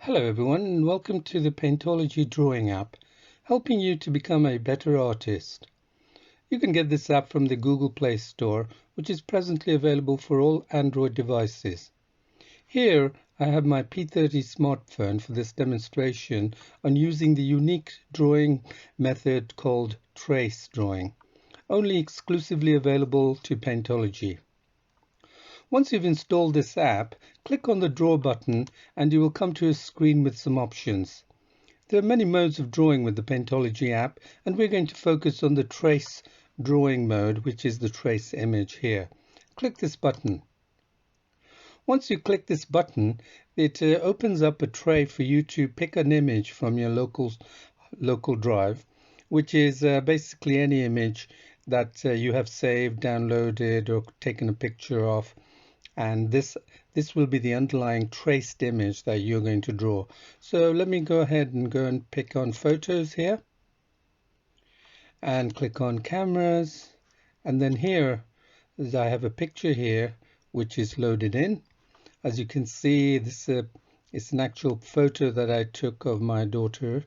Hello everyone, and welcome to the Paintology drawing app, helping you to become a better artist. You can get this app from the Google Play Store, which is presently available for all Android devices. Here I have my P30 smartphone for this demonstration on using the unique drawing method called trace drawing, only exclusively available to Paintology. Once you've installed this app, click on the Draw button and you will come to a screen with some options. There are many modes of drawing with the Paintology app, and we're going to focus on the trace drawing mode, which is the trace image here. Click this button. Once you click this button, it opens up a tray for you to pick an image from your local drive, which is basically any image that you have saved, downloaded, or taken a picture of. And this will be the underlying traced image that you're going to draw. So let me go ahead and pick on photos here and click on cameras, and then here I have a picture here which is loaded in. As you can see, this is an actual photo that I took of my daughter,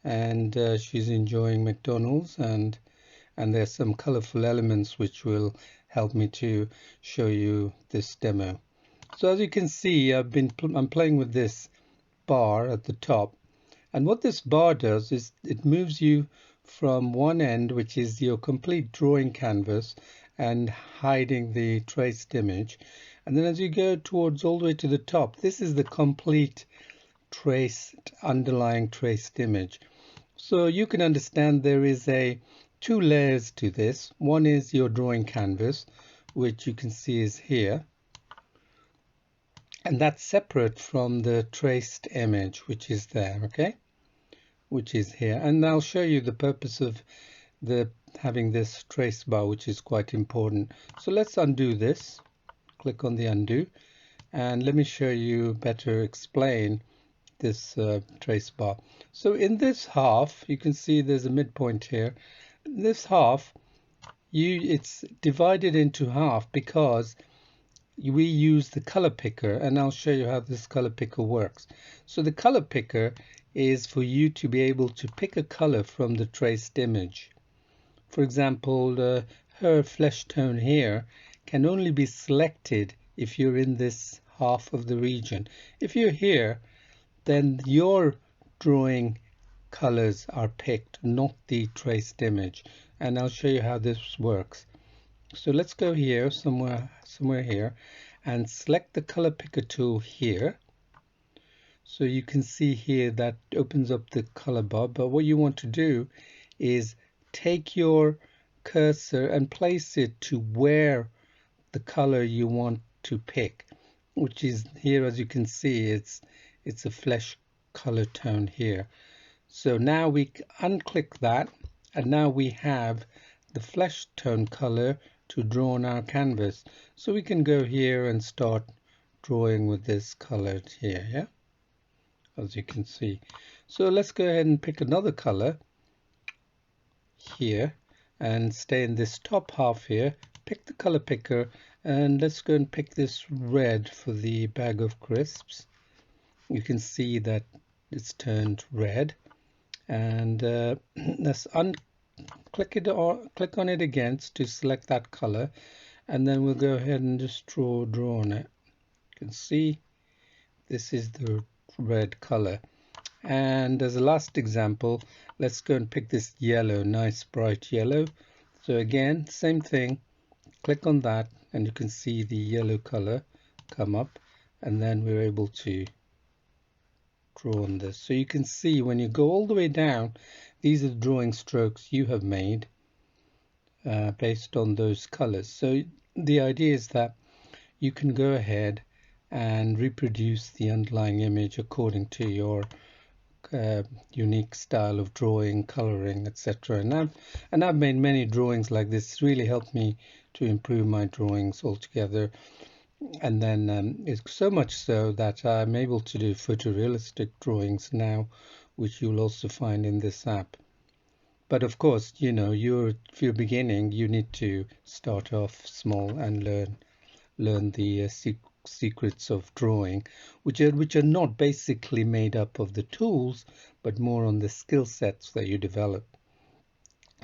and she's enjoying McDonald's, and there's some colorful elements which will help me to show you this demo. So as you can see, I'm playing with this bar at the top, and what this bar does is it moves you from one end, which is your complete drawing canvas and hiding the traced image, and then as you go towards all the way to the top, this is the complete underlying traced image. So you can understand there is two layers to this. One is your drawing canvas, which you can see is here, and that's separate from the traced image, which is there, okay, which is here. And I'll show you the purpose of having this trace bar, which is quite important. So let's undo this. Click on the undo, and let me show you better explain this trace bar. So in this half, you can see there's a midpoint here. This half, it's divided into half because we use the color picker, and I'll show you how this color picker works. So the color picker is for you to be able to pick a color from the traced image. For example, her flesh tone here can only be selected if you're in this half of the region. If you're here, then your drawing colors are picked, not the traced image, and I'll show you how this works. So let's go here, somewhere here, and select the color picker tool here. So you can see here that opens up the color bar, but what you want to do is take your cursor and place it to where the color you want to pick, which is here. As you can see, it's a flesh color tone here. So now we unclick that, and now we have the flesh tone color to draw on our canvas. So we can go here and start drawing with this color here, yeah, as you can see. So let's go ahead and pick another color here and stay in this top half here. Pick the color picker, and let's go and pick this red for the bag of crisps. You can see that it's turned red, and let's click on it again to select that color, and then we'll go ahead and just draw on it. You can see this is the red color. And as a last example, let's go and pick this yellow, nice bright yellow. So again, same thing, click on that, and you can see the yellow color come up, and then we're able to draw on this. So you can see when you go all the way down, these are the drawing strokes you have made based on those colors. So the idea is that you can go ahead and reproduce the underlying image according to your unique style of drawing, coloring, etc. And I've made many drawings like this. It's really helped me to improve my drawings altogether. And then it's so much so that I'm able to do photorealistic drawings now, which you'll also find in this app. But of course, you know, if you're beginning, you need to start off small and learn the secrets of drawing, which are not basically made up of the tools, but more on the skill sets that you develop.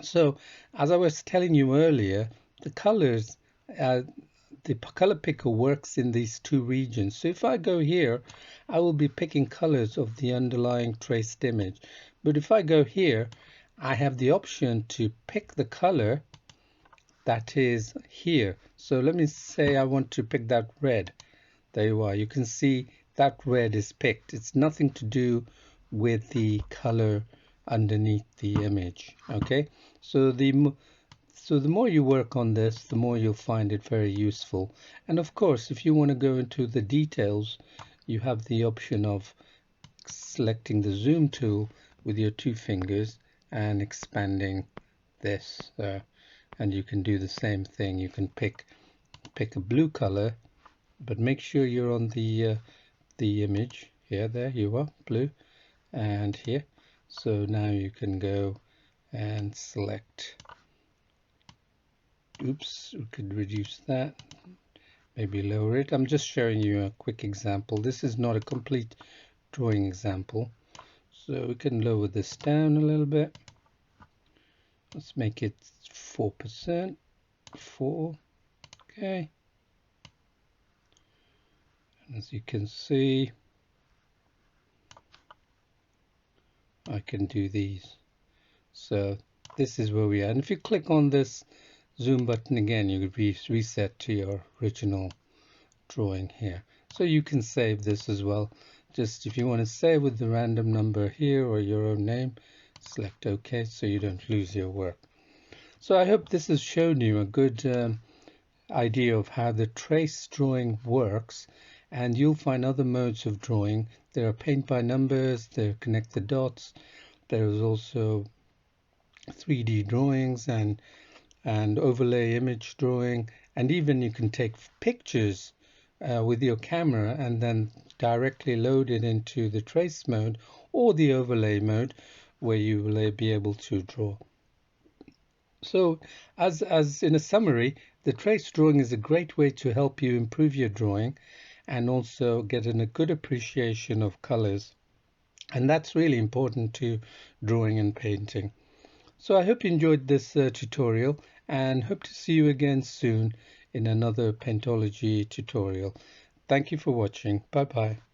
So, as I was telling you earlier, the colors, the color picker works in these two regions. So if I go here, I will be picking colors of the underlying traced image. But if I go here, I have the option to pick the color that is here. So let me say I want to pick that red. There you are. You can see that red is picked. It's nothing to do with the color underneath the image. Okay, so the more you work on this, the more you'll find it very useful. And of course, if you want to go into the details, you have the option of selecting the zoom tool with your two fingers and expanding this, and you can do the same thing. You can pick a blue color, but make sure you're on the image here. There you are, blue, and here. So now you can go and select, oops, we could reduce that, maybe lower it. I'm just showing you a quick example. This is not a complete drawing example, so we can lower this down a little bit. Let's make it 4%, 4, okay. And as you can see, I can do these. So this is where we are. And if you click on this zoom button again, you reset to your original drawing here. So you can save this as well. Just if you want to save with the random number here or your own name, select OK so you don't lose your work. So I hope this has shown you a good idea of how the trace drawing works, and you'll find other modes of drawing. There are paint by numbers, there are connect the dots, there is also 3D drawings and overlay image drawing, and even you can take pictures with your camera and then directly load it into the trace mode or the overlay mode where you will be able to draw. So as in a summary, the trace drawing is a great way to help you improve your drawing and also get a good appreciation of colors. And that's really important to drawing and painting. So I hope you enjoyed this tutorial and hope to see you again soon in another Paintology tutorial. Thank you for watching. Bye bye.